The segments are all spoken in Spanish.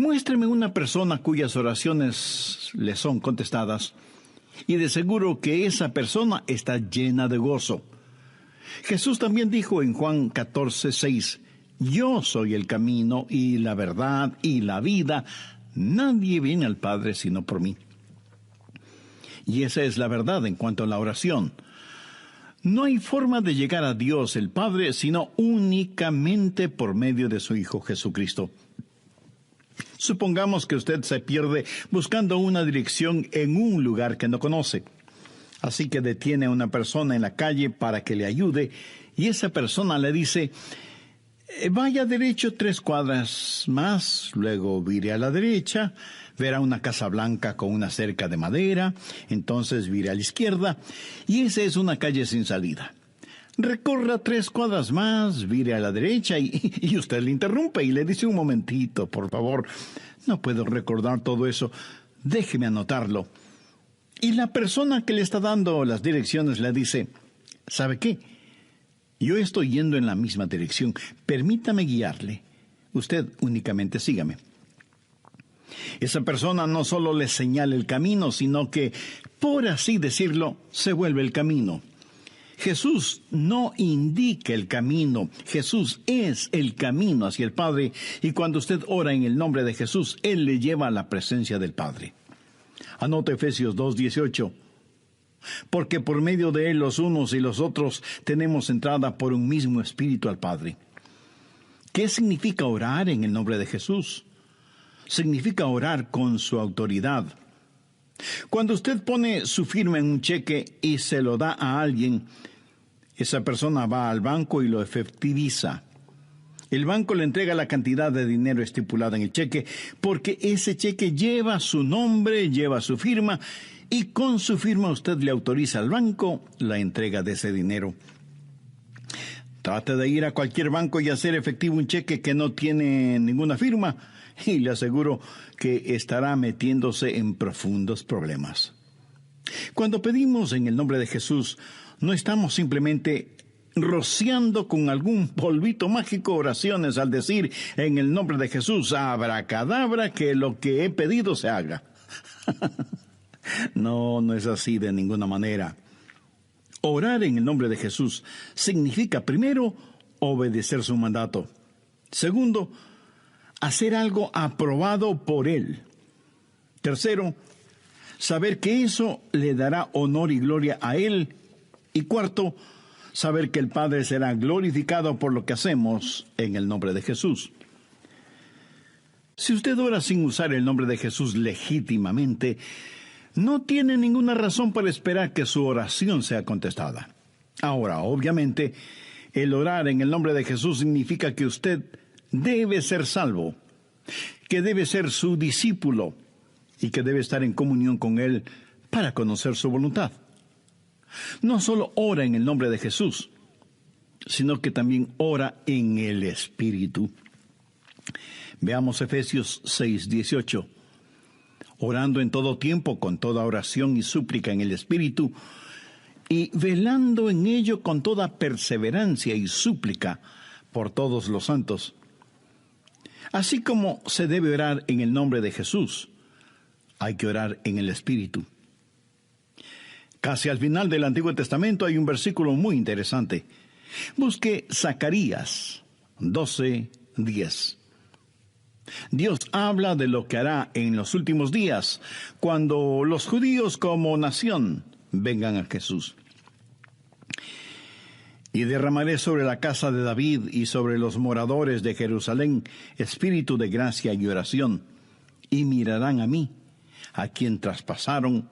Muéstreme una persona cuyas oraciones le son contestadas, y de seguro que esa persona está llena de gozo. Jesús también dijo en Juan 14:6, yo soy el camino y la verdad y la vida. Nadie viene al Padre sino por mí. Y esa es la verdad en cuanto a la oración. No hay forma de llegar a Dios el Padre sino únicamente por medio de su Hijo Jesucristo. Supongamos que usted se pierde buscando una dirección en un lugar que no conoce. Así que detiene a una persona en la calle para que le ayude, y esa persona le dice, vaya derecho 3 cuadras más, luego vire a la derecha, verá una casa blanca con una cerca de madera, entonces vire a la izquierda, y esa es una calle sin salida. Recorra 3 cuadras más, vire a la derecha, y usted le interrumpe y le dice, un momentito, por favor, no puedo recordar todo eso, déjeme anotarlo. Y la persona que le está dando las direcciones le dice, ¿sabe qué? Yo estoy yendo en la misma dirección. Permítame guiarle. Usted únicamente sígame. Esa persona no solo le señala el camino, sino que, por así decirlo, se vuelve el camino. Jesús no indica el camino. Jesús es el camino hacia el Padre. Y cuando usted ora en el nombre de Jesús, Él le lleva a la presencia del Padre. Anota Efesios 2:18. Porque por medio de Él los unos y los otros tenemos entrada por un mismo espíritu al Padre. ¿Qué significa orar en el nombre de Jesús? Significa orar con su autoridad. Cuando usted pone su firma en un cheque y se lo da a alguien, esa persona va al banco y lo efectiviza. El banco le entrega la cantidad de dinero estipulada en el cheque, porque ese cheque lleva su nombre, lleva su firma, y con su firma usted le autoriza al banco la entrega de ese dinero. Trate de ir a cualquier banco y hacer efectivo un cheque que no tiene ninguna firma, y le aseguro que estará metiéndose en profundos problemas. Cuando pedimos en el nombre de Jesús, no estamos simplemente rociando con algún polvito mágico oraciones al decir en el nombre de Jesús, abracadabra, que lo que he pedido se haga. No es así de ninguna manera. Orar en el nombre de Jesús significa, primero, obedecer su mandato. Segundo, hacer algo aprobado por Él. Tercero, saber que eso le dará honor y gloria a Él. Y cuarto, saber que el Padre será glorificado por lo que hacemos en el nombre de Jesús. Si usted ora sin usar el nombre de Jesús legítimamente, no tiene ninguna razón para esperar que su oración sea contestada. Ahora, obviamente, el orar en el nombre de Jesús significa que usted debe ser salvo, que debe ser su discípulo y que debe estar en comunión con Él para conocer su voluntad. No solo ora en el nombre de Jesús, sino que también ora en el Espíritu. Veamos Efesios 6:18. Orando en todo tiempo, con toda oración y súplica en el Espíritu, y velando en ello con toda perseverancia y súplica por todos los santos. Así como se debe orar en el nombre de Jesús, hay que orar en el Espíritu. Casi al final del Antiguo Testamento hay un versículo muy interesante. Busque Zacarías 12:10. Dios habla de lo que hará en los últimos días, cuando los judíos como nación vengan a Jesús. Y derramaré sobre la casa de David y sobre los moradores de Jerusalén espíritu de gracia y oración, y mirarán a mí, a quien traspasaron,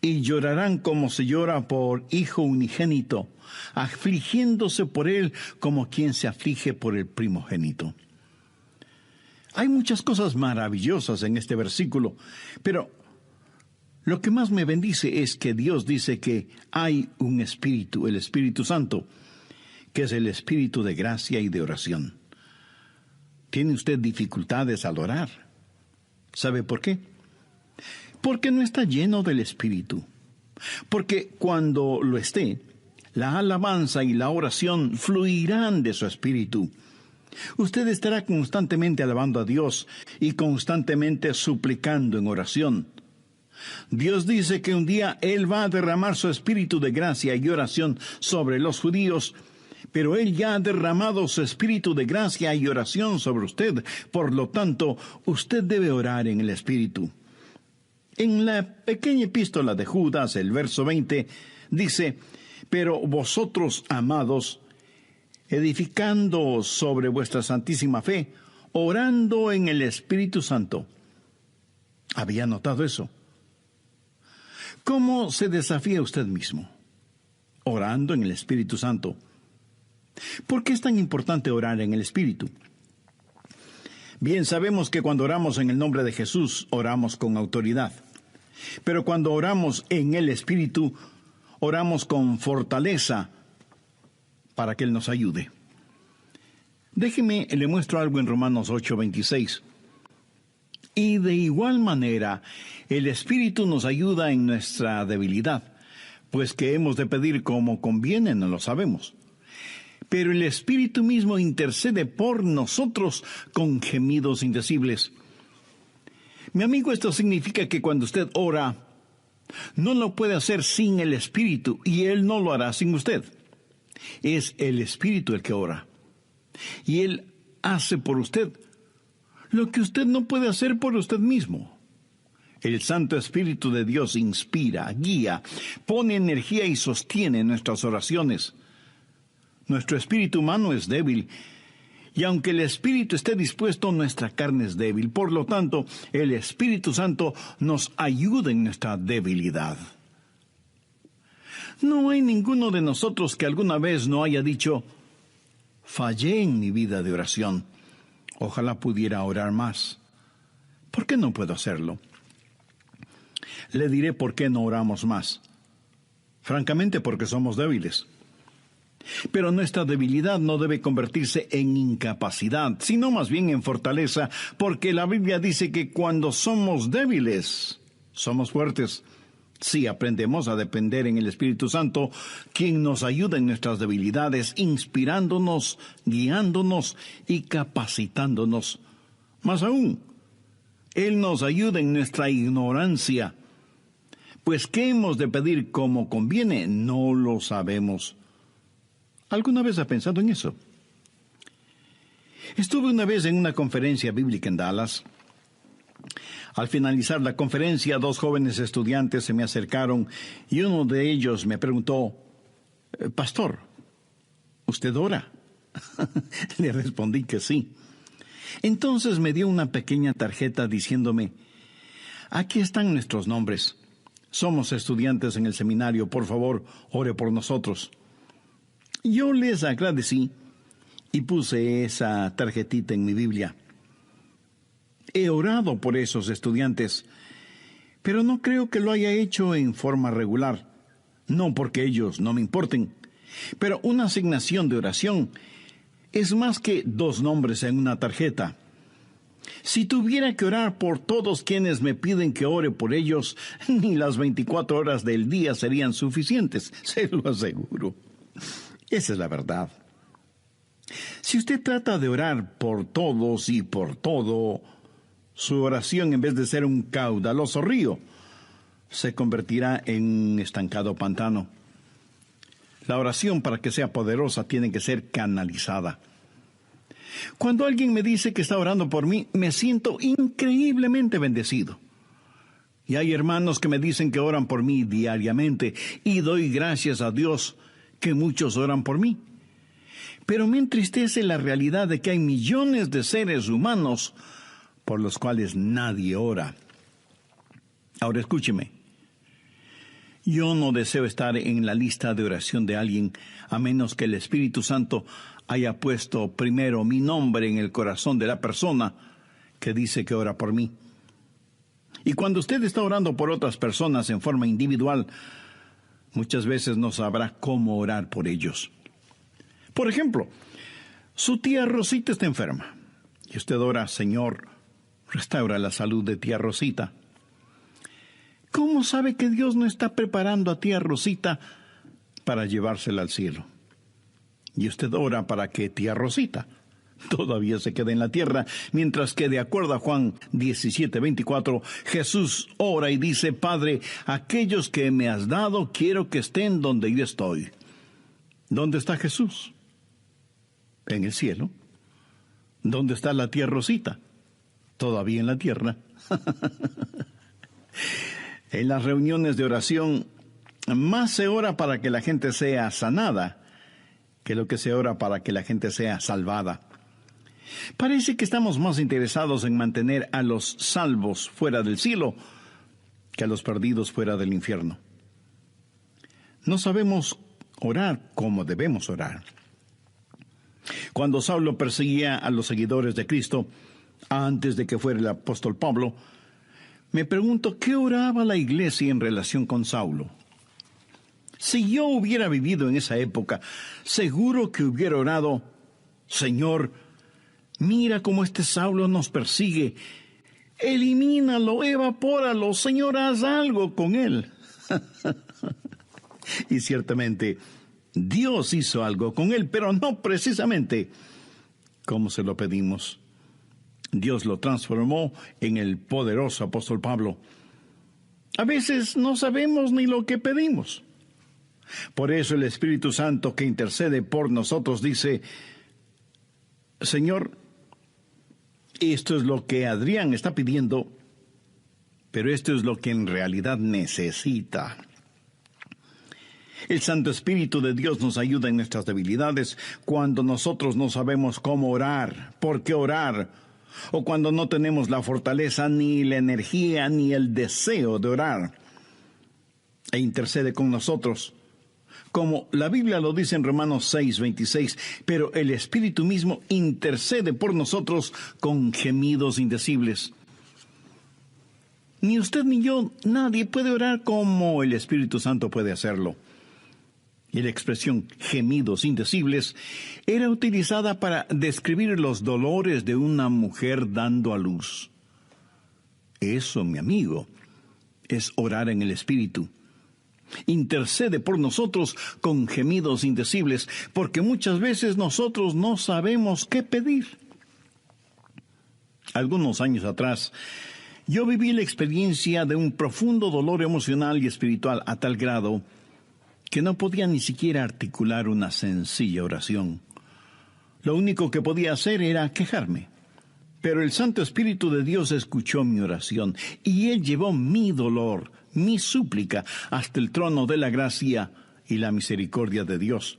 y llorarán como se llora por hijo unigénito, afligiéndose por él como quien se aflige por el primogénito. Hay muchas cosas maravillosas en este versículo, pero lo que más me bendice es que Dios dice que hay un espíritu, el Espíritu Santo, que es el espíritu de gracia y de oración. ¿Tiene usted dificultades al orar? ¿Sabe por qué? Porque no está lleno del Espíritu. Porque cuando lo esté, la alabanza y la oración fluirán de su espíritu. Usted estará constantemente alabando a Dios y constantemente suplicando en oración. Dios dice que un día Él va a derramar su espíritu de gracia y oración sobre los judíos, pero Él ya ha derramado su espíritu de gracia y oración sobre usted. Por lo tanto, usted debe orar en el espíritu. En la pequeña epístola de Judas, el verso 20, dice: pero vosotros, amados, edificando sobre vuestra santísima fe, orando en el Espíritu Santo. ¿Había notado eso? ¿Cómo se desafía usted mismo? Orando en el Espíritu Santo. ¿Por qué es tan importante orar en el Espíritu? Bien, sabemos que cuando oramos en el nombre de Jesús, oramos con autoridad. Pero cuando oramos en el Espíritu, oramos con fortaleza para que Él nos ayude. Déjeme, le muestro algo en Romanos 8:26. Y de igual manera, el Espíritu nos ayuda en nuestra debilidad, pues que hemos de pedir como conviene, no lo sabemos. Pero el Espíritu mismo intercede por nosotros con gemidos indecibles. Mi amigo, esto significa que cuando usted ora, no lo puede hacer sin el Espíritu, y Él no lo hará sin usted. Es el Espíritu el que ora. Y Él hace por usted lo que usted no puede hacer por usted mismo. El Santo Espíritu de Dios inspira, guía, pone energía y sostiene nuestras oraciones. Nuestro espíritu humano es débil, y aunque el espíritu esté dispuesto, nuestra carne es débil. Por lo tanto, el Espíritu Santo nos ayuda en nuestra debilidad. No hay ninguno de nosotros que alguna vez no haya dicho: fallé en mi vida de oración. Ojalá pudiera orar más. ¿Por qué no puedo hacerlo? Le diré por qué no oramos más. Francamente, porque somos débiles. Pero nuestra debilidad no debe convertirse en incapacidad, sino más bien en fortaleza, porque la Biblia dice que cuando somos débiles, somos fuertes. Si aprendemos a depender en el Espíritu Santo, quien nos ayuda en nuestras debilidades, inspirándonos, guiándonos y capacitándonos. Más aún, Él nos ayuda en nuestra ignorancia. Pues ¿qué hemos de pedir como conviene? No lo sabemos. ¿Alguna vez ha pensado en eso? Estuve una vez en una conferencia bíblica en Dallas. Al finalizar la conferencia, 2 jóvenes estudiantes se me acercaron y uno de ellos me preguntó: Pastor, ¿usted ora? Le respondí que sí. Entonces me dio una pequeña tarjeta diciéndome: aquí están nuestros nombres. Somos estudiantes en el seminario, por favor, ore por nosotros. Yo les agradecí y puse esa tarjetita en mi Biblia. He orado por esos estudiantes, pero no creo que lo haya hecho en forma regular. No porque ellos no me importen, pero una asignación de oración es más que 2 nombres en una tarjeta. Si tuviera que orar por todos quienes me piden que ore por ellos, ni las 24 horas del día serían suficientes, se lo aseguro. Esa es la verdad. Si usted trata de orar por todos y por todo, su oración, en vez de ser un caudaloso río, se convertirá en un estancado pantano. La oración, para que sea poderosa, tiene que ser canalizada. Cuando alguien me dice que está orando por mí, me siento increíblemente bendecido. Y hay hermanos que me dicen que oran por mí diariamente, y doy gracias a Dios que muchos oran por mí. Pero me entristece la realidad de que hay millones de seres humanos por los cuales nadie ora. Ahora escúcheme. Yo no deseo estar en la lista de oración de alguien, a menos que el Espíritu Santo haya puesto primero mi nombre en el corazón de la persona que dice que ora por mí. Y cuando usted está orando por otras personas en forma individual, muchas veces no sabrá cómo orar por ellos. Por ejemplo, su tía Rosita está enferma, y usted ora: Señor, restaura la salud de tía Rosita. ¿Cómo sabe que Dios no está preparando a tía Rosita para llevársela al cielo? Y usted ora para que tía Rosita todavía se queda en la tierra, mientras que de acuerdo a Juan 17:24, Jesús ora y dice: Padre, aquellos que me has dado quiero que estén donde yo estoy. ¿Dónde está Jesús? En el cielo. ¿Dónde está la tía Rosita? Todavía en la tierra. En las reuniones de oración, más se ora para que la gente sea sanada que lo que se ora para que la gente sea salvada. Parece que estamos más interesados en mantener a los salvos fuera del cielo que a los perdidos fuera del infierno. No sabemos orar como debemos orar. Cuando Saulo perseguía a los seguidores de Cristo, antes de que fuera el apóstol Pablo, me pregunto qué oraba la iglesia en relación con Saulo. Si yo hubiera vivido en esa época, seguro que hubiera orado: Señor, mira cómo este Saulo nos persigue. Elimínalo, evapóralo, Señor, haz algo con él. Y ciertamente, Dios hizo algo con él, pero no precisamente como se lo pedimos. Dios lo transformó en el poderoso apóstol Pablo. A veces no sabemos ni lo que pedimos. Por eso el Espíritu Santo que intercede por nosotros dice: Señor, esto es lo que Adrián está pidiendo, pero esto es lo que en realidad necesita. El Santo Espíritu de Dios nos ayuda en nuestras debilidades cuando nosotros no sabemos cómo orar, por qué orar, o cuando no tenemos la fortaleza, ni la energía, ni el deseo de orar. E intercede con nosotros, como la Biblia lo dice en Romanos 6:26, pero el Espíritu mismo intercede por nosotros con gemidos indecibles. Ni usted ni yo, nadie puede orar como el Espíritu Santo puede hacerlo. Y la expresión gemidos indecibles era utilizada para describir los dolores de una mujer dando a luz. Eso, mi amigo, es orar en el Espíritu. Intercede por nosotros con gemidos indecibles, porque muchas veces nosotros no sabemos qué pedir. Algunos años atrás, yo viví la experiencia de un profundo dolor emocional y espiritual a tal grado que no podía ni siquiera articular una sencilla oración. Lo único que podía hacer era quejarme. Pero el Santo Espíritu de Dios escuchó mi oración, y Él llevó mi dolor, mi súplica, hasta el trono de la gracia y la misericordia de Dios.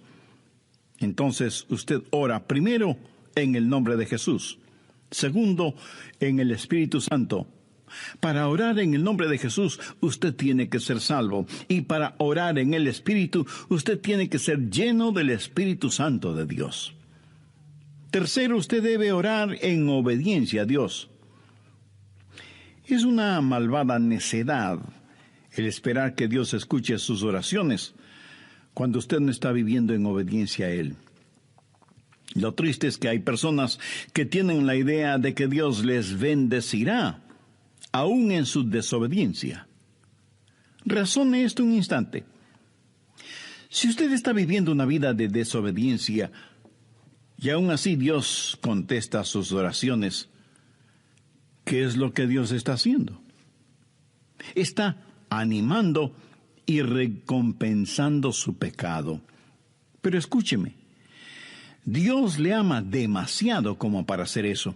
Entonces usted ora primero en el nombre de Jesús, segundo en el Espíritu Santo. Para orar en el nombre de Jesús, usted tiene que ser salvo. Y para orar en el Espíritu, usted tiene que ser lleno del Espíritu Santo de Dios. Tercero, usted debe orar en obediencia a Dios. Es una malvada necedad el esperar que Dios escuche sus oraciones cuando usted no está viviendo en obediencia a Él. Lo triste es que hay personas que tienen la idea de que Dios les bendecirá aún en su desobediencia. Razone esto un instante. Si usted está viviendo una vida de desobediencia y aún así Dios contesta sus oraciones, ¿qué es lo que Dios está haciendo? Está animando y recompensando su pecado. Pero escúcheme, Dios le ama demasiado como para hacer eso.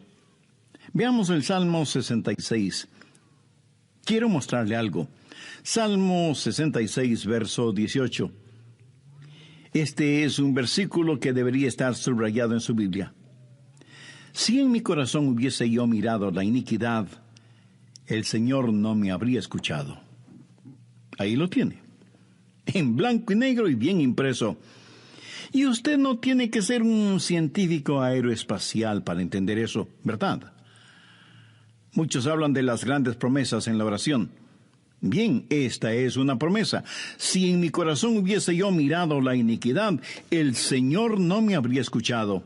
Veamos el Salmo 66. Quiero mostrarle algo. Salmo 66, verso 18. Este es un versículo que debería estar subrayado en su Biblia. Si en mi corazón hubiese yo mirado la iniquidad, el Señor no me habría escuchado. Ahí lo tiene, en blanco y negro y bien impreso. Y usted no tiene que ser un científico aeroespacial para entender eso, ¿verdad? Muchos hablan de las grandes promesas en la oración. Bien, esta es una promesa. Si en mi corazón hubiese yo mirado la iniquidad, el Señor no me habría escuchado.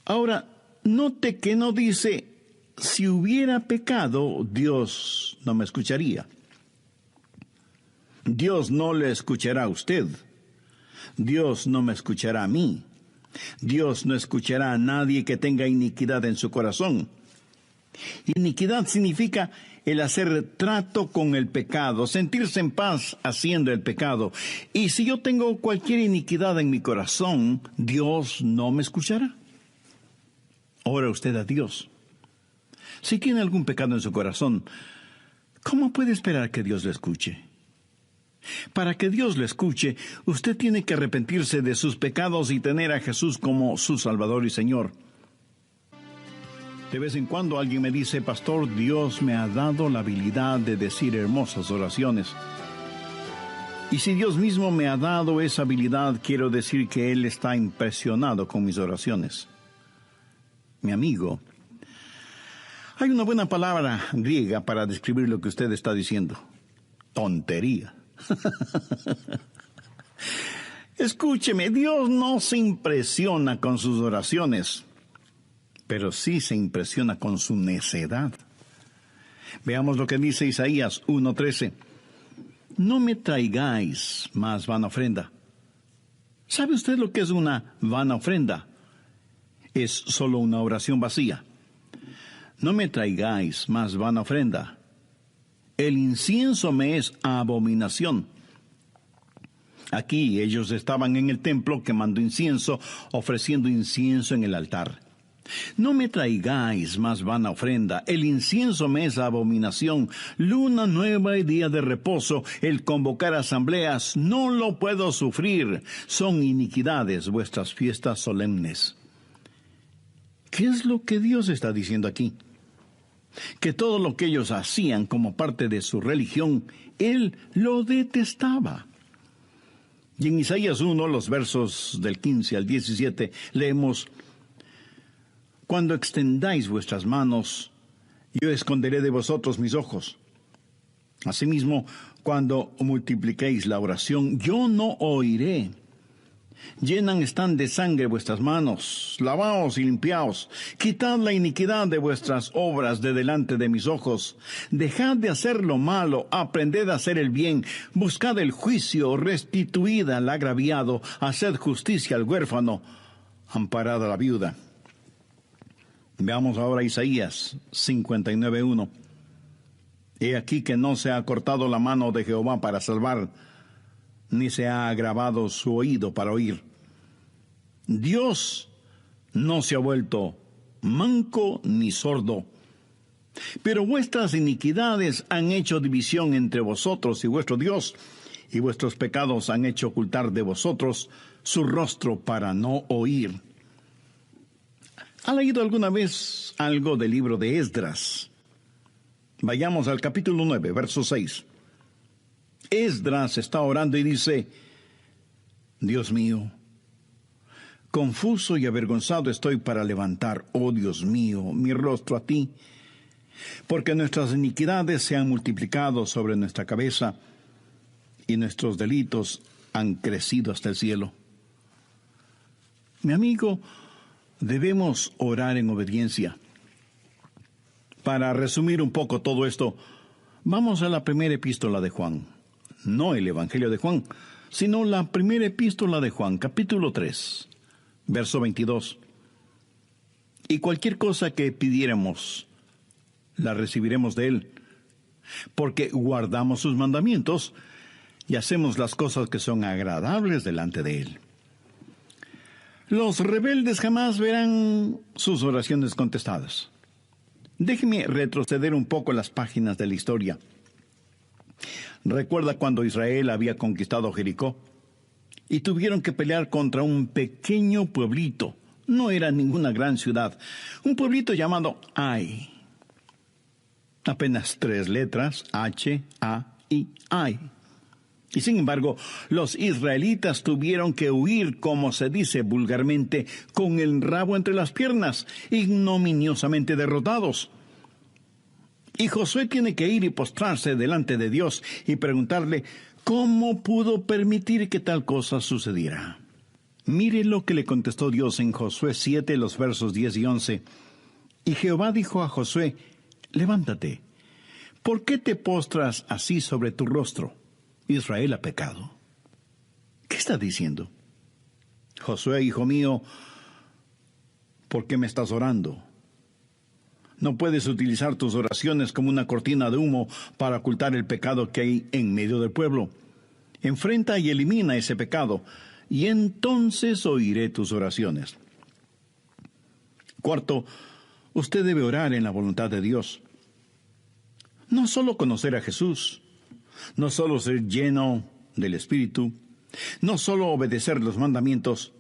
Ahora, note que no dice: si hubiera pecado, Dios no me escucharía. Dios no le escuchará a usted. Dios no me escuchará a mí. Dios no escuchará a nadie que tenga iniquidad en su corazón. Iniquidad significa el hacer trato con el pecado, sentirse en paz haciendo el pecado. Y si yo tengo cualquier iniquidad en mi corazón, ¿Dios no me escuchará? Ora usted a Dios. Si tiene algún pecado en su corazón, ¿cómo puede esperar que Dios le escuche? Para que Dios le escuche, usted tiene que arrepentirse de sus pecados y tener a Jesús como su Salvador y Señor. De vez en cuando alguien me dice, pastor, Dios me ha dado la habilidad de decir hermosas oraciones. Y si Dios mismo me ha dado esa habilidad, quiero decir que Él está impresionado con mis oraciones. Mi amigo, hay una buena palabra griega para describir lo que usted está diciendo. Tontería. Escúcheme, Dios no se impresiona con sus oraciones, pero sí se impresiona con su necedad. Veamos lo que dice Isaías 1:13. No me traigáis más vana ofrenda. ¿Sabe usted lo que es una vana ofrenda? Es solo una oración vacía. No me traigáis más vana ofrenda. El incienso me es abominación. Aquí ellos estaban en el templo quemando incienso, ofreciendo incienso en el altar. No me traigáis más vana ofrenda, el incienso me es abominación, luna nueva y día de reposo, el convocar asambleas, no lo puedo sufrir, son iniquidades vuestras fiestas solemnes. ¿Qué es lo que Dios está diciendo aquí? Que todo lo que ellos hacían como parte de su religión, Él lo detestaba. Y en Isaías 1, los versos del 15 al 17, leemos: Cuando extendáis vuestras manos, yo esconderé de vosotros mis ojos. Asimismo, cuando multipliquéis la oración, yo no oiré. Llenan están de sangre vuestras manos, lavaos y limpiaos, quitad la iniquidad de vuestras obras de delante de mis ojos, dejad de hacer lo malo, aprended a hacer el bien, buscad el juicio, restituid al agraviado, haced justicia al huérfano, amparad a la viuda. Veamos ahora Isaías 59:1. He aquí que no se ha cortado la mano de Jehová para salvar, ni se ha agravado su oído para oír. Dios no se ha vuelto manco ni sordo, pero vuestras iniquidades han hecho división entre vosotros y vuestro Dios, y vuestros pecados han hecho ocultar de vosotros su rostro para no oír. ¿Ha leído alguna vez algo del libro de Esdras? Vayamos al capítulo 9, verso 6. Esdras está orando y dice: Dios mío, confuso y avergonzado estoy para levantar, oh Dios mío, mi rostro a ti, porque nuestras iniquidades se han multiplicado sobre nuestra cabeza, y nuestros delitos han crecido hasta el cielo. Mi amigo, debemos orar en obediencia. Para resumir un poco todo esto, vamos a la primera epístola de Juan. No el Evangelio de Juan, sino la primera epístola de Juan, capítulo 3, verso 22. Y cualquier cosa que pidiéramos, la recibiremos de Él, porque guardamos sus mandamientos y hacemos las cosas que son agradables delante de Él. Los rebeldes jamás verán sus oraciones contestadas. Déjeme retroceder un poco las páginas de la historia. ¿Recuerda cuando Israel había conquistado Jericó? Y tuvieron que pelear contra un pequeño pueblito. No era ninguna gran ciudad. Un pueblito llamado Ai. Apenas 3 letras, H-A-I, Ai. Y sin embargo, los israelitas tuvieron que huir, como se dice vulgarmente, con el rabo entre las piernas, ignominiosamente derrotados. Y Josué tiene que ir y postrarse delante de Dios y preguntarle cómo pudo permitir que tal cosa sucediera. Mire lo que le contestó Dios en Josué 7, los versos 10 y 11. Y Jehová dijo a Josué: levántate, ¿por qué te postras así sobre tu rostro? Israel ha pecado. ¿Qué está diciendo? Josué, hijo mío, ¿por qué me estás orando? No puedes utilizar tus oraciones como una cortina de humo para ocultar el pecado que hay en medio del pueblo. Enfrenta y elimina ese pecado, y entonces oiré tus oraciones. Cuarto, usted debe orar en la voluntad de Dios. No solo conocer a Jesús, no solo ser lleno del Espíritu, no solo obedecer los mandamientos,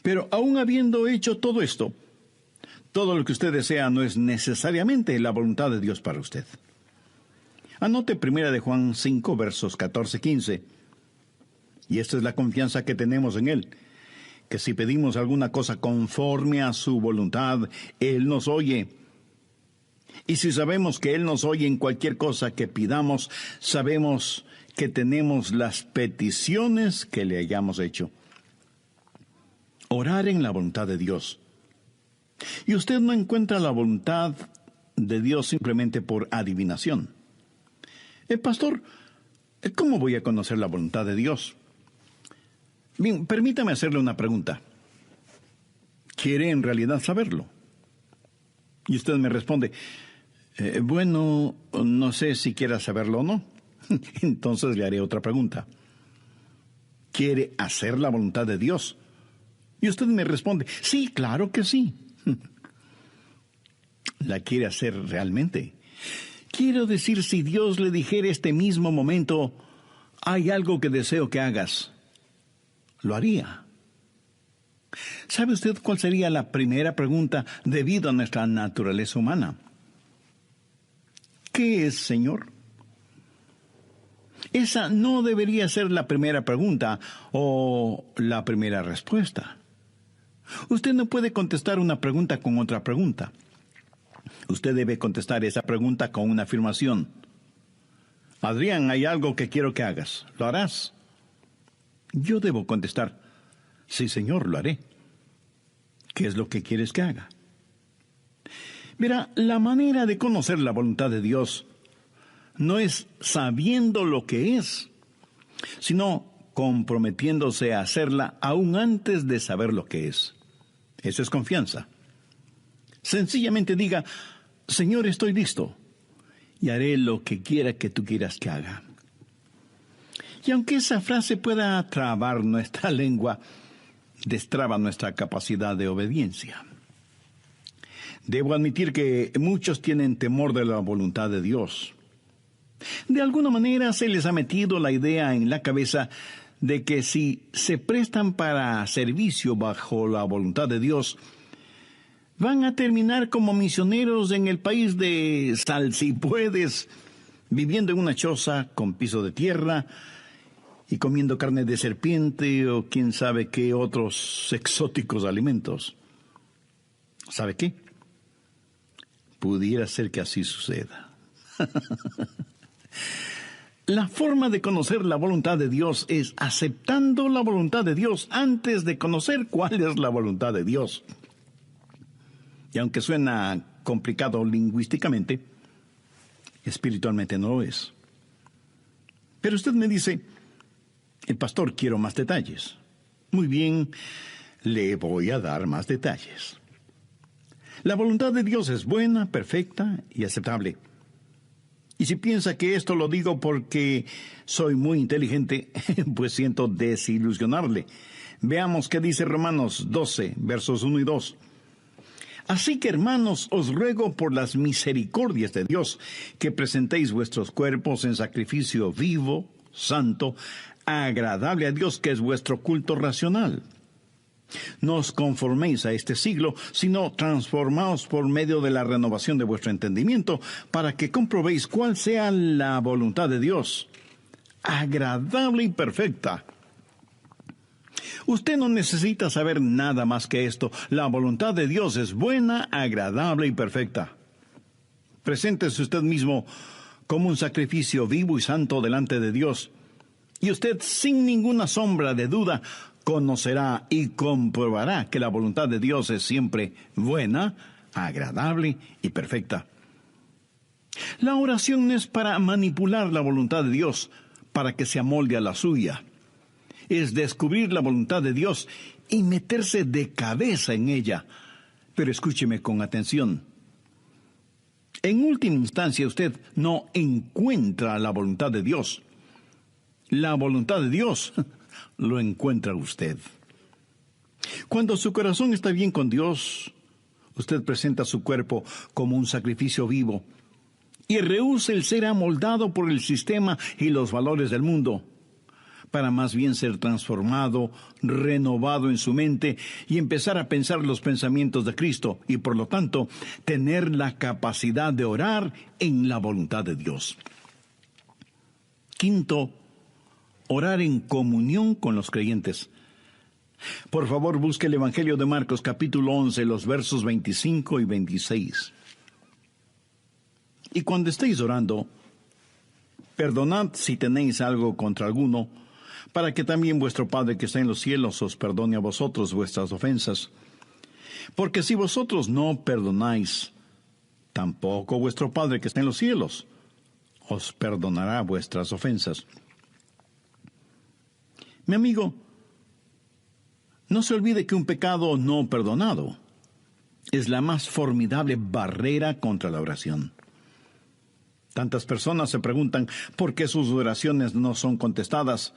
pero aún habiendo hecho todo esto, todo lo que usted desea no es necesariamente la voluntad de Dios para usted. Anote 1 de Juan 5, versos 14-15. Y esta es la confianza que tenemos en Él, que si pedimos alguna cosa conforme a su voluntad, Él nos oye. Y si sabemos que Él nos oye en cualquier cosa que pidamos, sabemos que tenemos las peticiones que le hayamos hecho. Orar en la voluntad de Dios. Y usted no encuentra la voluntad de Dios simplemente por adivinación. Pastor, ¿cómo voy a conocer la voluntad de Dios? Bien, permítame hacerle una pregunta. ¿Quiere en realidad saberlo? Y usted me responde, bueno, no sé si quiera saberlo o no. Entonces le haré otra pregunta. ¿Quiere hacer la voluntad de Dios? Y usted me responde, sí, claro que sí. ¿La quiere hacer realmente? Quiero decir, si Dios le dijera este mismo momento, hay algo que deseo que hagas, ¿lo haría? ¿Sabe usted cuál sería la primera pregunta debido a nuestra naturaleza humana? ¿Qué es, Señor? Esa no debería ser la primera pregunta o la primera respuesta. Usted no puede contestar una pregunta con otra pregunta. Usted debe contestar esa pregunta con una afirmación. Adrián, hay algo que quiero que hagas. ¿Lo harás? Yo debo contestar, sí, Señor, lo haré. ¿Qué es lo que quieres que haga? Mira, la manera de conocer la voluntad de Dios no es sabiendo lo que es, sino comprometiéndose a hacerla aún antes de saber lo que es. Eso es confianza. Sencillamente diga, Señor, estoy listo y haré lo que quiera que tú quieras que haga. Y aunque esa frase pueda trabar nuestra lengua, destraba nuestra capacidad de obediencia. Debo admitir que muchos tienen temor de la voluntad de Dios. De alguna manera se les ha metido la idea en la cabeza de que si se prestan para servicio bajo la voluntad de Dios, van a terminar como misioneros en el país de Sal si puedes, viviendo en una choza con piso de tierra y comiendo carne de serpiente o quién sabe qué otros exóticos alimentos. ¿Sabe qué? Pudiera ser que así suceda. La forma de conocer la voluntad de Dios es aceptando la voluntad de Dios antes de conocer cuál es la voluntad de Dios. Y aunque suena complicado lingüísticamente, espiritualmente no lo es. Pero usted me dice, el pastor, quiero más detalles. Muy bien, le voy a dar más detalles. La voluntad de Dios es buena, perfecta y aceptable. Y si piensa que esto lo digo porque soy muy inteligente, pues siento desilusionarle. Veamos qué dice Romanos 12, versos 1 y 2. Así que, hermanos, os ruego por las misericordias de Dios, que presentéis vuestros cuerpos en sacrificio vivo, santo, agradable a Dios, que es vuestro culto racional. No os conforméis a este siglo, sino transformaos por medio de la renovación de vuestro entendimiento, para que comprobéis cuál sea la voluntad de Dios, agradable y perfecta. Usted no necesita saber nada más que esto. La voluntad de Dios es buena, agradable y perfecta. Preséntese usted mismo como un sacrificio vivo y santo delante de Dios, y usted, sin ninguna sombra de duda, conocerá y comprobará que la voluntad de Dios es siempre buena, agradable y perfecta. La oración no es para manipular la voluntad de Dios, para que se amolde a la suya. es descubrir la voluntad de Dios y meterse de cabeza en ella. Pero escúcheme con atención. En última instancia, usted no encuentra la voluntad de Dios. La voluntad de Dios lo encuentra usted. Cuando su corazón está bien con Dios, usted presenta su cuerpo como un sacrificio vivo y rehúsa el ser amoldado por el sistema y los valores del mundo, para más bien ser transformado, renovado en su mente y empezar a pensar los pensamientos de Cristo y, por lo tanto, tener la capacidad de orar en la voluntad de Dios. Quinto, orar en comunión con los creyentes. Por favor, busque el Evangelio de Marcos, capítulo 11, los versos 25 y 26. Y cuando estéis orando, perdonad si tenéis algo contra alguno, para que también vuestro Padre que está en los cielos os perdone a vosotros vuestras ofensas. Porque si vosotros no perdonáis, tampoco vuestro Padre que está en los cielos os perdonará vuestras ofensas. Mi amigo, no se olvide que un pecado no perdonado es la más formidable barrera contra la oración. Tantas personas se preguntan por qué sus oraciones no son contestadas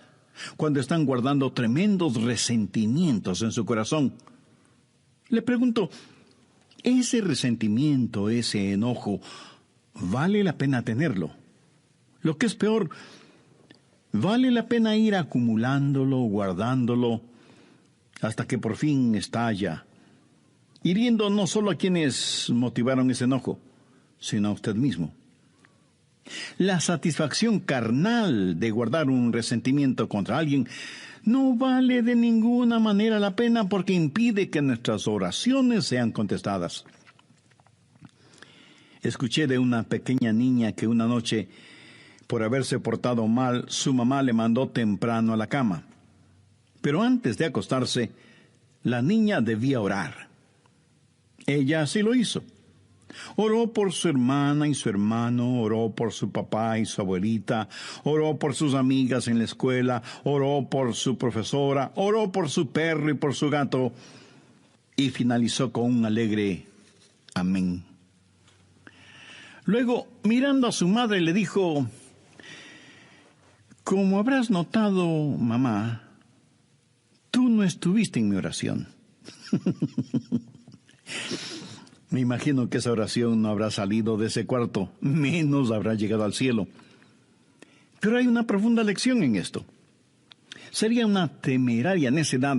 cuando están guardando tremendos resentimientos en su corazón. Le pregunto, ¿ese resentimiento, ese enojo, vale la pena tenerlo? Lo que es peor, ¿vale la pena ir acumulándolo, guardándolo, hasta que por fin estalla, hiriendo no solo a quienes motivaron ese enojo, sino a usted mismo? La satisfacción carnal de guardar un resentimiento contra alguien no vale de ninguna manera la pena, porque impide que nuestras oraciones sean contestadas. Escuché de una pequeña niña que una noche, por haberse portado mal, su mamá le mandó temprano a la cama. Pero antes de acostarse, la niña debía orar. Ella así lo hizo. Oró por su hermana y su hermano, oró por su papá y su abuelita, oró por sus amigas en la escuela, oró por su profesora, oró por su perro y por su gato, y finalizó con un alegre amén. Luego, mirando a su madre, le dijo: como habrás notado, mamá, tú no estuviste en mi oración. Me imagino que esa oración no habrá salido de ese cuarto, menos habrá llegado al cielo. Pero hay una profunda lección en esto. Sería una temeraria necedad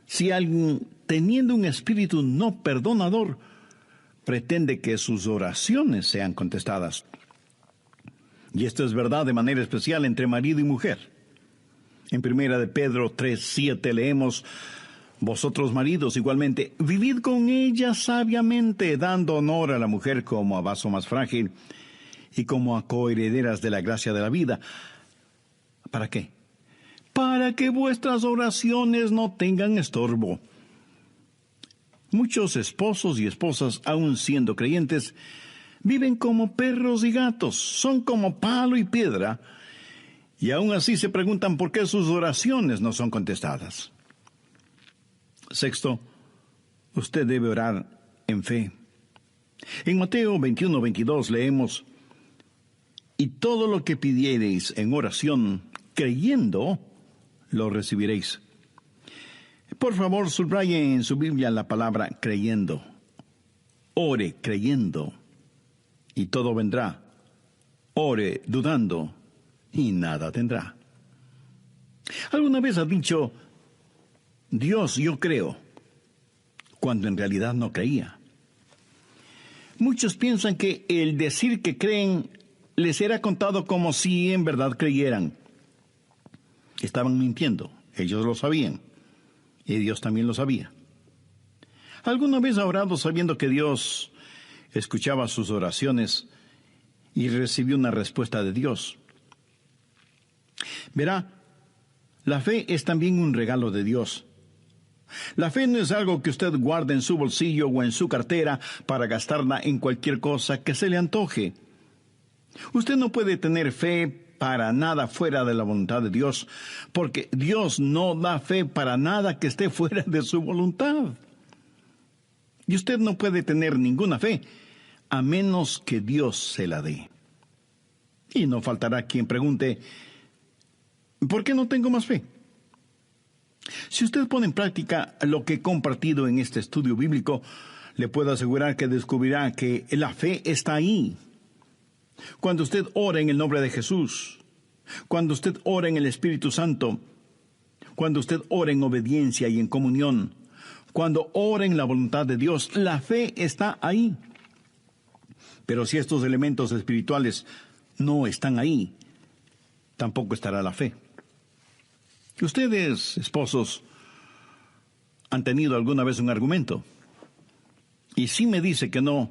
si alguien, teniendo un espíritu no perdonador, pretende que sus oraciones sean contestadas. Y esto es verdad de manera especial entre marido y mujer. En 1 de Pedro 3:7 leemos: vosotros maridos igualmente, vivid con ella sabiamente, dando honor a la mujer como a vaso más frágil y como a coherederas de la gracia de la vida. ¿Para qué? Para que vuestras oraciones no tengan estorbo. Muchos esposos y esposas, aun siendo creyentes, viven como perros y gatos, son como palo y piedra, y aún así se preguntan por qué sus oraciones no son contestadas. Sexto, usted debe orar en fe. En Mateo 21:22 leemos: y todo lo que pidiereis en oración, creyendo, lo recibiréis. Por favor, subraye en su Biblia la palabra creyendo. Ore creyendo, y todo vendrá. Ore dudando, y nada tendrá. ¿Alguna vez ha dicho: Dios, yo creo, cuando en realidad no creía? Muchos piensan que el decir que creen les será contado como si en verdad creyeran. Estaban mintiendo, ellos lo sabían, y Dios también lo sabía. ¿Alguna vez ha orado sabiendo que Dios escuchaba sus oraciones y recibió una respuesta de Dios? Verá, la fe es también un regalo de Dios. La fe no es algo que usted guarde en su bolsillo o en su cartera para gastarla en cualquier cosa que se le antoje. Usted no puede tener fe para nada fuera de la voluntad de Dios, porque Dios no da fe para nada que esté fuera de su voluntad. Y usted no puede tener ninguna fe a menos que Dios se la dé. Y no faltará quien pregunte, ¿por qué no tengo más fe? Si usted pone en práctica lo que he compartido en este estudio bíblico, le puedo asegurar que descubrirá que la fe está ahí. Cuando usted ora en el nombre de Jesús, cuando usted ora en el Espíritu Santo, cuando usted ora en obediencia y en comunión, cuando ora en la voluntad de Dios, la fe está ahí. Pero si estos elementos espirituales no están ahí, tampoco estará la fe. Ustedes, esposos, han tenido alguna vez un argumento. Y si me dice que no,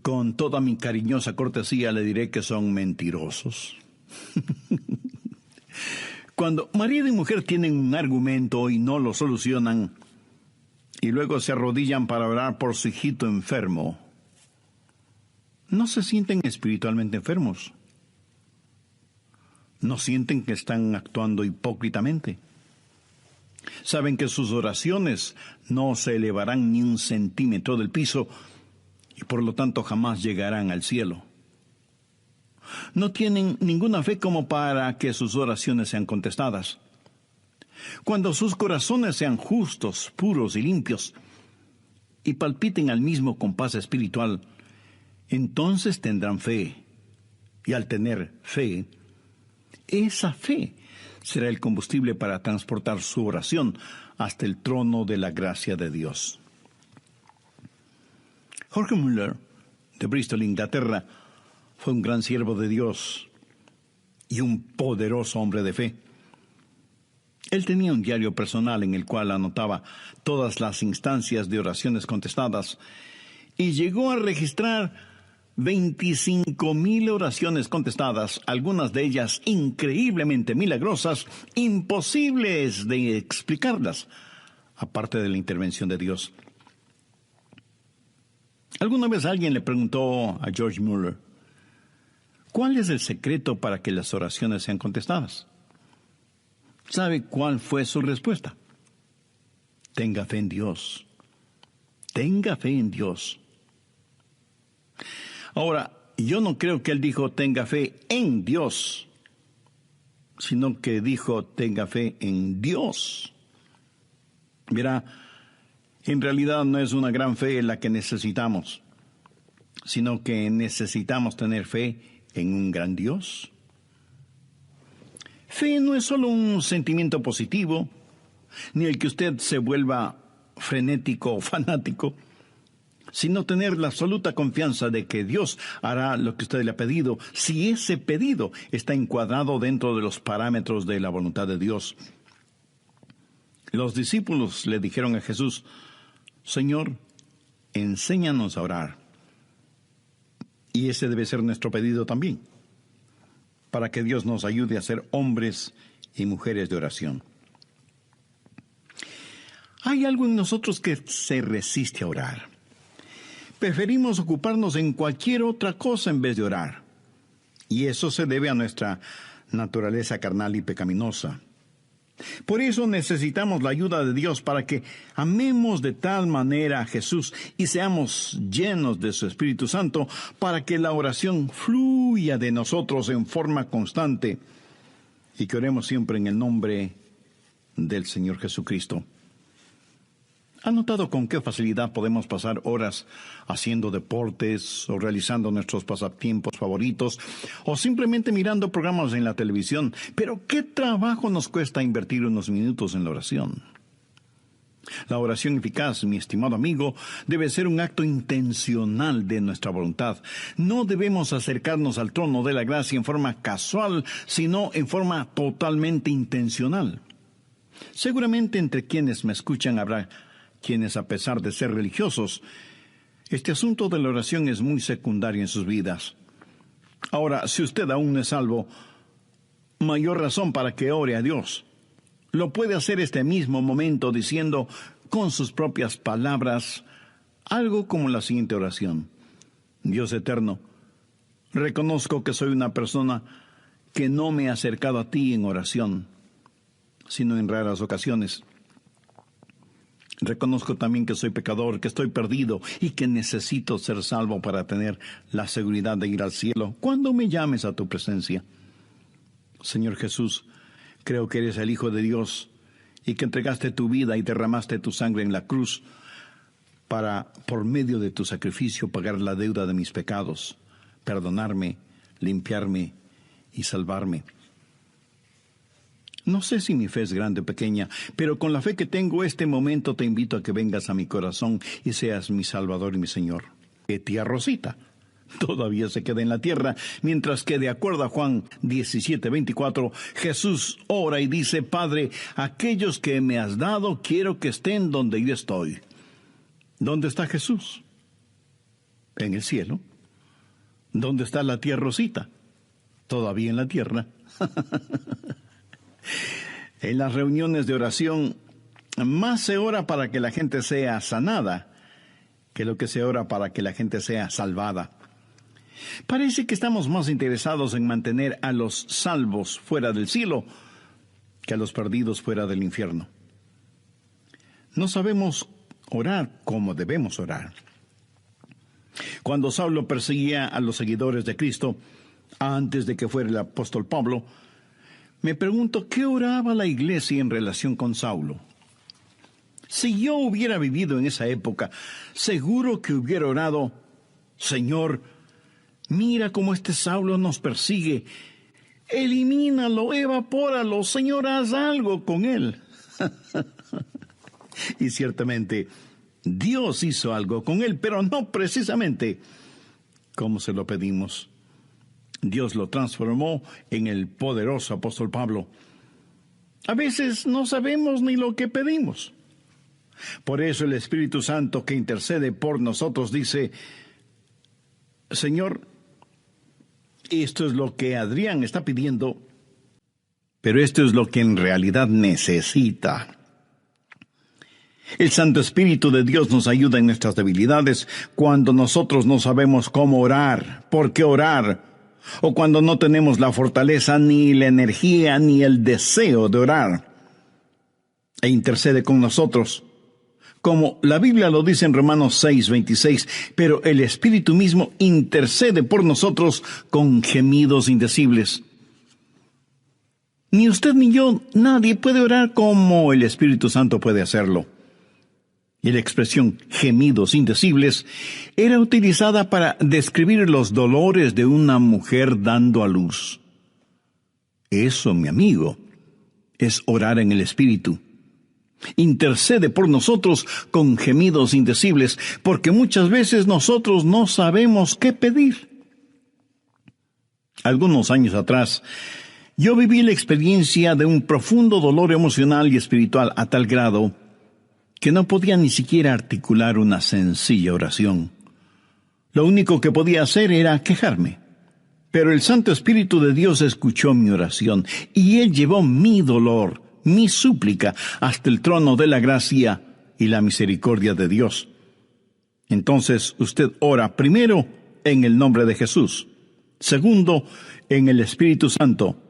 con toda mi cariñosa cortesía le diré que son mentirosos. Cuando marido y mujer tienen un argumento y no lo solucionan, y luego se arrodillan para orar por su hijito enfermo, no se sienten espiritualmente enfermos. No sienten que están actuando hipócritamente. Saben que sus oraciones no se elevarán ni un centímetro del piso y por lo tanto jamás llegarán al cielo. No tienen ninguna fe como para que sus oraciones sean contestadas. Cuando sus corazones sean justos, puros y limpios, y palpiten al mismo compás espiritual, entonces tendrán fe. Y al tener fe, esa fe será el combustible para transportar su oración hasta el trono de la gracia de Dios. Jorge Muller, de Bristol, Inglaterra, fue un gran siervo de Dios y un poderoso hombre de fe. Él tenía un diario personal en el cual anotaba todas las instancias de oraciones contestadas y llegó a registrar 25,000 oraciones contestadas, algunas de ellas increíblemente milagrosas, imposibles de explicarlas, aparte de la intervención de Dios. Alguna vez alguien le preguntó a George Muller, ¿cuál es el secreto para que las oraciones sean contestadas? ¿Sabe cuál fue su respuesta? Tenga fe en Dios. Tenga fe en Dios. Ahora, yo no creo que él dijo tenga fe en Dios, sino que dijo tenga fe en Dios. Mira, en realidad no es una gran fe la que necesitamos, sino que necesitamos tener fe en un gran Dios. Fe no es solo un sentimiento positivo, ni el que usted se vuelva frenético o fanático, sino tener la absoluta confianza de que Dios hará lo que usted le ha pedido, si ese pedido está encuadrado dentro de los parámetros de la voluntad de Dios. Los discípulos le dijeron a Jesús, Señor, enséñanos a orar. Y ese debe ser nuestro pedido también, para que Dios nos ayude a ser hombres y mujeres de oración. Hay algo en nosotros que se resiste a orar. Preferimos ocuparnos en cualquier otra cosa en vez de orar. Y eso se debe a nuestra naturaleza carnal y pecaminosa. Por eso necesitamos la ayuda de Dios para que amemos de tal manera a Jesús y seamos llenos de su Espíritu Santo para que la oración fluya de nosotros en forma constante y que oremos siempre en el nombre del Señor Jesucristo. ¿Ha notado con qué facilidad podemos pasar horas haciendo deportes o realizando nuestros pasatiempos favoritos o simplemente mirando programas en la televisión? Pero ¿qué trabajo nos cuesta invertir unos minutos en la oración? La oración eficaz, mi estimado amigo, debe ser un acto intencional de nuestra voluntad. No debemos acercarnos al trono de la gracia en forma casual, sino en forma totalmente intencional. Seguramente entre quienes me escuchan habrá quienes, a pesar de ser religiosos, este asunto de la oración es muy secundario en sus vidas. Ahora, si usted aún no es salvo, mayor razón para que ore a Dios. Lo puede hacer este mismo momento diciendo con sus propias palabras algo como la siguiente oración. Dios eterno, reconozco que soy una persona que no me he acercado a ti en oración, sino en raras ocasiones. Reconozco también que soy pecador, que estoy perdido y que necesito ser salvo para tener la seguridad de ir al cielo cuando me llames a tu presencia. Señor Jesús, creo que eres el Hijo de Dios y que entregaste tu vida y derramaste tu sangre en la cruz para, por medio de tu sacrificio, pagar la deuda de mis pecados, perdonarme, limpiarme y salvarme. No sé si mi fe es grande o pequeña, pero con la fe que tengo este momento te invito a que vengas a mi corazón y seas mi Salvador y mi Señor. Tía Rosita todavía se queda en la tierra, mientras que de acuerdo a Juan 17:24, Jesús ora y dice: Padre, aquellos que me has dado quiero que estén donde yo estoy. ¿Dónde está Jesús? En el cielo. ¿Dónde está la tía Rosita? Todavía en la tierra. En las reuniones de oración, más se ora para que la gente sea sanada que lo que se ora para que la gente sea salvada. Parece que estamos más interesados en mantener a los salvos fuera del cielo que a los perdidos fuera del infierno. No sabemos orar como debemos orar. Cuando Saulo perseguía a los seguidores de Cristo, antes de que fuera el apóstol Pablo, me pregunto, ¿qué oraba la iglesia en relación con Saulo? Si yo hubiera vivido en esa época, seguro que hubiera orado: Señor, mira cómo este Saulo nos persigue. Elimínalo, evapóralo, Señor, haz algo con él. Y ciertamente, Dios hizo algo con él, pero no precisamente como se lo pedimos. Dios lo transformó en el poderoso apóstol Pablo. A veces no sabemos ni lo que pedimos. Por eso el Espíritu Santo que intercede por nosotros dice: Señor, esto es lo que Adrián está pidiendo, pero esto es lo que en realidad necesita. El Santo Espíritu de Dios nos ayuda en nuestras debilidades cuando nosotros no sabemos cómo orar, por qué orar, o cuando no tenemos la fortaleza, ni la energía, ni el deseo de orar. E intercede con nosotros, como la Biblia lo dice en Romanos 6:26, pero el Espíritu mismo intercede por nosotros con gemidos indecibles. Ni usted ni yo, nadie puede orar como el Espíritu Santo puede hacerlo. Y la expresión gemidos indecibles era utilizada para describir los dolores de una mujer dando a luz. Eso, mi amigo, es orar en el Espíritu. Intercede por nosotros con gemidos indecibles, porque muchas veces nosotros no sabemos qué pedir. Algunos años atrás, yo viví la experiencia de un profundo dolor emocional y espiritual a tal grado que no podía ni siquiera articular una sencilla oración. Lo único que podía hacer era quejarme. Pero el Santo Espíritu de Dios escuchó mi oración y Él llevó mi dolor, mi súplica, hasta el trono de la gracia y la misericordia de Dios. Entonces usted ora primero en el nombre de Jesús, segundo en el Espíritu Santo.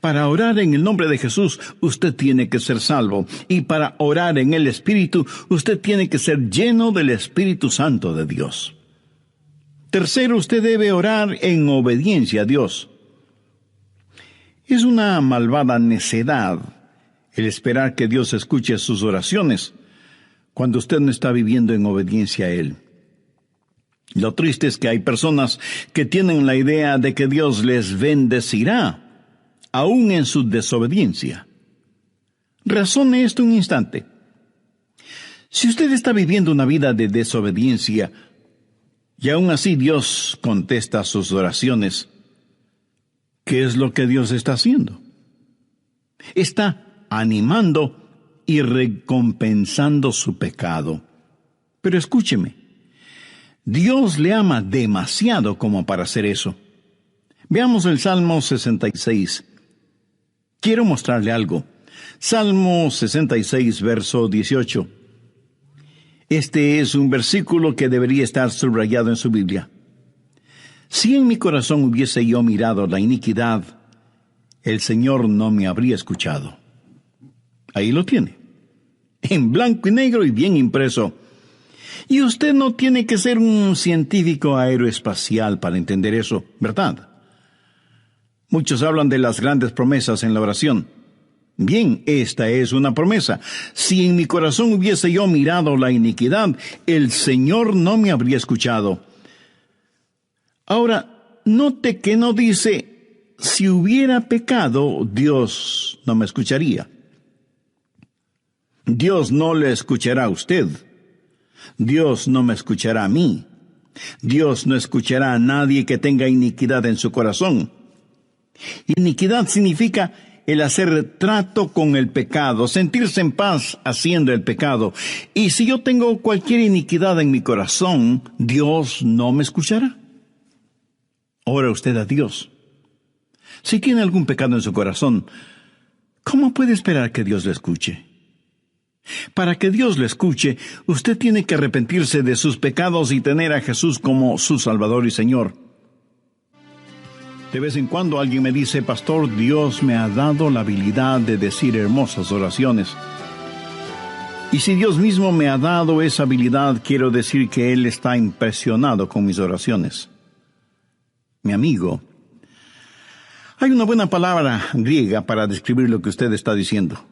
Para orar en el nombre de Jesús, usted tiene que ser salvo. Y para orar en el Espíritu, usted tiene que ser lleno del Espíritu Santo de Dios. Tercero, usted debe orar en obediencia a Dios. Es una malvada necedad el esperar que Dios escuche sus oraciones cuando usted no está viviendo en obediencia a Él. Lo triste es que hay personas que tienen la idea de que Dios les bendecirá aún en su desobediencia. Razone esto un instante. Si usted está viviendo una vida de desobediencia y aún así Dios contesta sus oraciones, ¿qué es lo que Dios está haciendo? Está animando y recompensando su pecado. Pero escúcheme, Dios le ama demasiado como para hacer eso. Veamos el Salmo 66. Quiero mostrarle algo. Salmo 66, verso 18. Este es un versículo que debería estar subrayado en su Biblia. Si en mi corazón hubiese yo mirado la iniquidad el Señor no me habría escuchado. Ahí lo tiene, en blanco y negro y bien impreso. Y usted no tiene que ser un científico aeroespacial para entender eso, ¿verdad? Muchos hablan de las grandes promesas en la oración. Bien, esta es una promesa. Si en mi corazón hubiese yo mirado la iniquidad, el Señor no me habría escuchado. Ahora, note que no dice, si hubiera pecado, Dios no me escucharía. Dios no le escuchará a usted. Dios no me escuchará a mí. Dios no escuchará a nadie que tenga iniquidad en su corazón. Iniquidad significa el hacer trato con el pecado, sentirse en paz haciendo el pecado. Y si yo tengo cualquier iniquidad en mi corazón, Dios no me escuchará. Ora usted a Dios. Si tiene algún pecado en su corazón, ¿cómo puede esperar que Dios le escuche? Para que Dios le escuche, usted tiene que arrepentirse de sus pecados y tener a Jesús como su Salvador y Señor. De vez en cuando alguien me dice, pastor, Dios me ha dado la habilidad de decir hermosas oraciones. Y si Dios mismo me ha dado esa habilidad, quiero decir que Él está impresionado con mis oraciones. Mi amigo, hay una buena palabra griega para describir lo que usted está diciendo.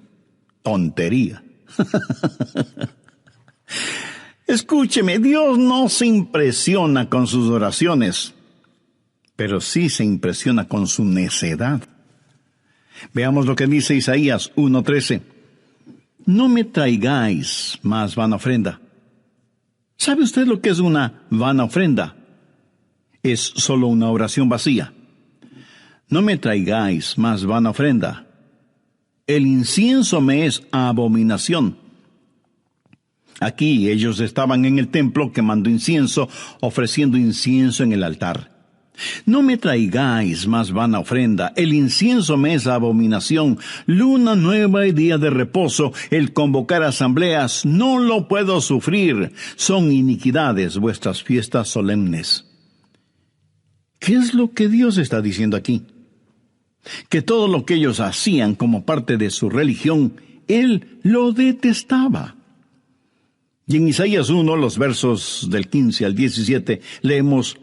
Tontería. Escúcheme, Dios no se impresiona con sus oraciones, pero sí se impresiona con su necedad. Veamos lo que dice Isaías 1:13. No me traigáis más vana ofrenda. ¿Sabe usted lo que es una vana ofrenda? Es solo una oración vacía. No me traigáis más vana ofrenda. El incienso me es abominación. Aquí ellos estaban en el templo quemando incienso, ofreciendo incienso en el altar. No me traigáis más vana ofrenda, el incienso me es abominación, luna nueva y día de reposo, el convocar asambleas, no lo puedo sufrir, son iniquidades vuestras fiestas solemnes. ¿Qué es lo que Dios está diciendo aquí? Que todo lo que ellos hacían como parte de su religión, Él lo detestaba. Y en Isaías 1, los versos del 15 al 17, leemos: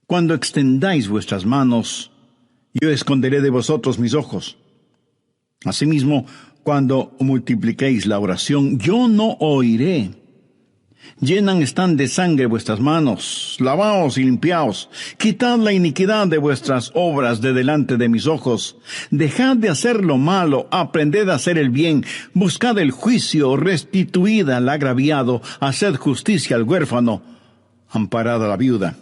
Cuando extendáis vuestras manos, yo esconderé de vosotros mis ojos. Asimismo, cuando multipliquéis la oración, yo no oiré. Llenan están de sangre vuestras manos, lavaos y limpiaos, quitad la iniquidad de vuestras obras de delante de mis ojos, dejad de hacer lo malo, aprended a hacer el bien, buscad el juicio, restituid al agraviado, haced justicia al huérfano, amparad a la viuda.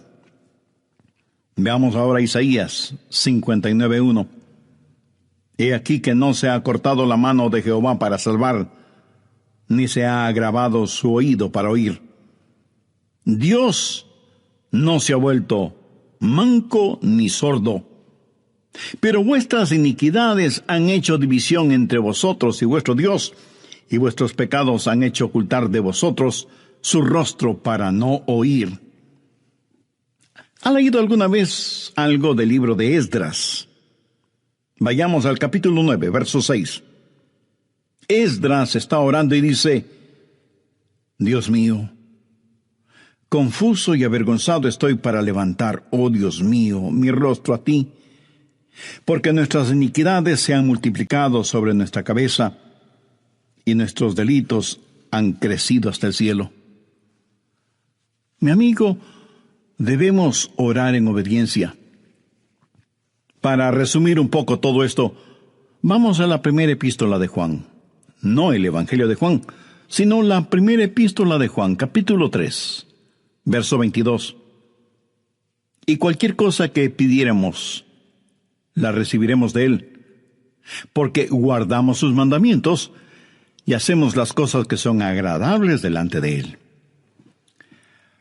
Veamos ahora Isaías 59:1. He aquí que no se ha cortado la mano de Jehová para salvar, ni se ha agravado su oído para oír. Dios no se ha vuelto manco ni sordo, pero vuestras iniquidades han hecho división entre vosotros y vuestro Dios, y vuestros pecados han hecho ocultar de vosotros su rostro para no oír. ¿Ha leído alguna vez algo del libro de Esdras? Vayamos al capítulo 9, verso 6. Esdras está orando y dice: Dios mío, confuso y avergonzado estoy para levantar, oh Dios mío, mi rostro a ti, porque nuestras iniquidades se han multiplicado sobre nuestra cabeza, y nuestros delitos han crecido hasta el cielo. Mi amigo, debemos orar en obediencia. Para resumir un poco todo esto, vamos a la primera epístola de Juan. No el Evangelio de Juan, sino la primera epístola de Juan, capítulo 3, verso 22. Y cualquier cosa que pidiéramos, la recibiremos de Él, porque guardamos sus mandamientos y hacemos las cosas que son agradables delante de Él.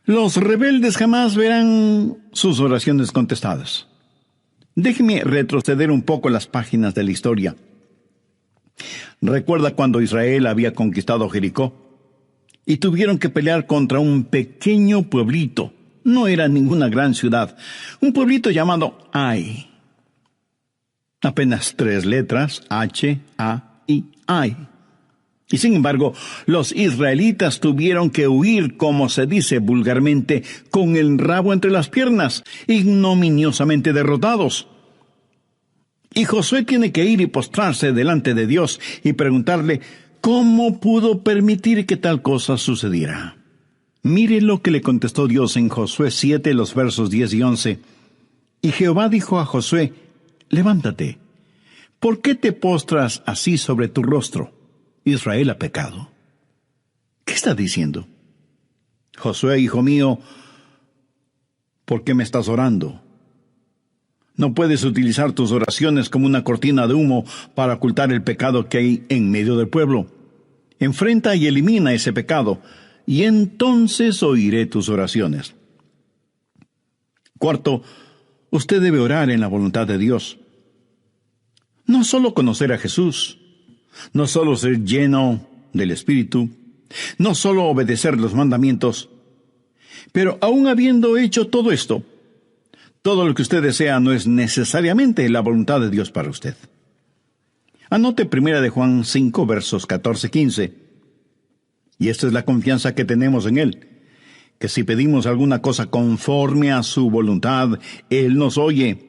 Los rebeldes jamás verán sus oraciones contestadas. Déjeme retroceder un poco las páginas de la historia. ¿Recuerda cuando Israel había conquistado Jericó? Y tuvieron que pelear contra un pequeño pueblito. No era ninguna gran ciudad. Un pueblito llamado Ai. Apenas 3 letras, H, A y I. Y sin embargo, los israelitas tuvieron que huir, como se dice vulgarmente, con el rabo entre las piernas, ignominiosamente derrotados. Y Josué tiene que ir y postrarse delante de Dios y preguntarle cómo pudo permitir que tal cosa sucediera. Mire lo que le contestó Dios en Josué 7, los versos 10 y 11. Y Jehová dijo a Josué: levántate. ¿Por qué te postras así sobre tu rostro? Israel ha pecado. ¿Qué está diciendo? Josué, hijo mío, ¿por qué me estás orando? No puedes utilizar tus oraciones como una cortina de humo para ocultar el pecado que hay en medio del pueblo. Enfrenta y elimina ese pecado, y entonces oiré tus oraciones. Cuarto, usted debe orar en la voluntad de Dios. No solo conocer a Jesús, no solo ser lleno del Espíritu, no solo obedecer los mandamientos, pero aún habiendo hecho todo esto, todo lo que usted desea no es necesariamente la voluntad de Dios para usted. Anote 1 Juan 5, versos 14-15. Y esta es la confianza que tenemos en Él, que si pedimos alguna cosa conforme a su voluntad, Él nos oye.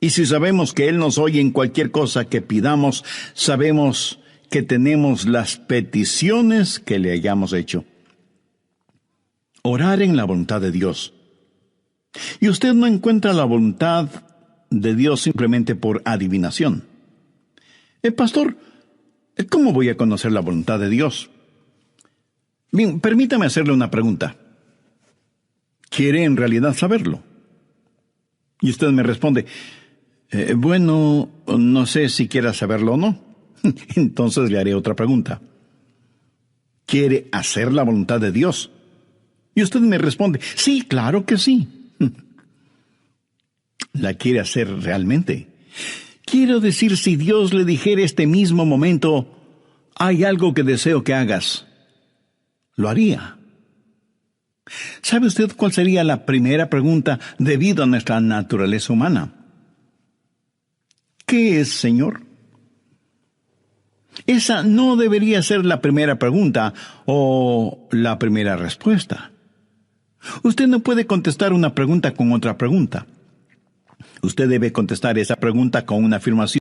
Y si sabemos que Él nos oye en cualquier cosa que pidamos, sabemos que tenemos las peticiones que le hayamos hecho. Orar en la voluntad de Dios. Y usted no encuentra la voluntad de Dios simplemente por adivinación. Pastor, ¿cómo voy a conocer la voluntad de Dios? Bien, permítame hacerle una pregunta. ¿Quiere en realidad saberlo? Y usted me responde: bueno, no sé si quiera saberlo o no. Entonces le haré otra pregunta. ¿Quiere hacer la voluntad de Dios? Y usted me responde: sí, claro que sí. ¿La quiere hacer realmente? Quiero decir, si Dios le dijera este mismo momento: hay algo que deseo que hagas, ¿lo haría? ¿Sabe usted cuál sería la primera pregunta debido a nuestra naturaleza humana? ¿Qué es, Señor? Esa no debería ser la primera pregunta o la primera respuesta. Usted no puede contestar una pregunta con otra pregunta. Usted debe contestar esa pregunta con una afirmación